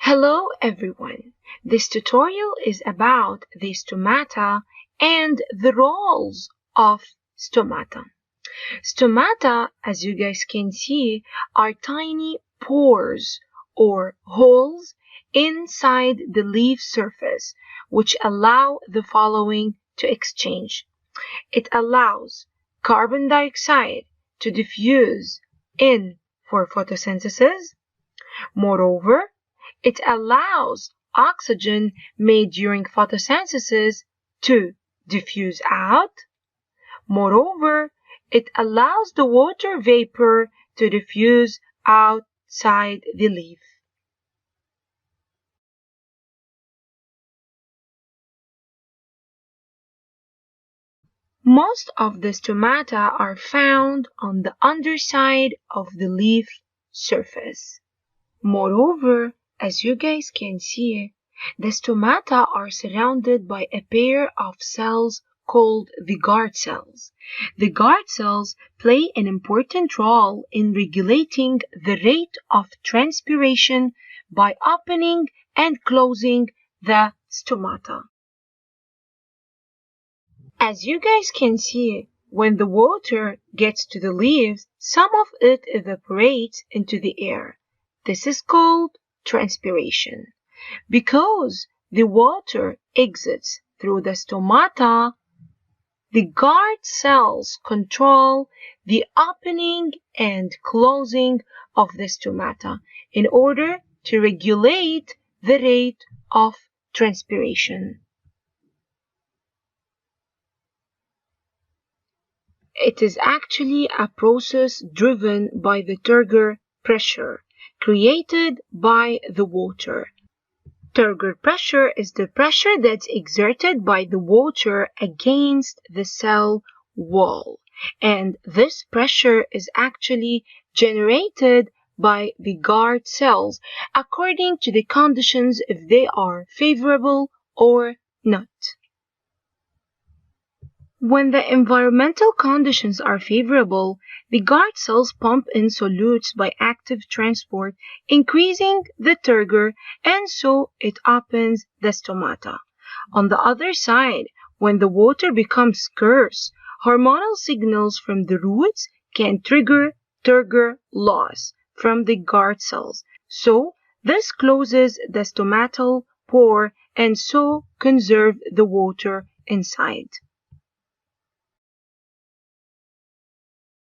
Hello everyone! This tutorial is about the stomata and the roles of stomata. Stomata, as you guys can see, are tiny pores or holes inside the leaf surface which allow the following to exchange. It allows carbon dioxide to diffuse in for photosynthesis. Moreover, it allows oxygen made during photosynthesis to diffuse out. Moreover, it allows the water vapor to diffuse outside the leaf. Most of the stomata are found on the underside of the leaf surface. Moreover, as you guys can see, the stomata are surrounded by a pair of cells called the guard cells. The guard cells play an important role in regulating the rate of transpiration by opening and closing the stomata. As you guys can see, when the water gets to the leaves, some of it evaporates into the air. This is called transpiration. Because the water exits through the stomata, the guard cells control the opening and closing of the stomata in order to regulate the rate of transpiration. It is actually a process driven by the turgor pressure created by the water. Turgor pressure is the pressure that's exerted by the water against the cell wall, and this pressure is actually generated by the guard cells according to the conditions if they are favorable or not. When the environmental conditions are favorable, the guard cells pump in solutes by active transport, increasing the turgor, and so it opens the stomata. On the other side, when the water becomes scarce, hormonal signals from the roots can trigger turgor loss from the guard cells. So this closes the stomatal pore and so conserve the water inside.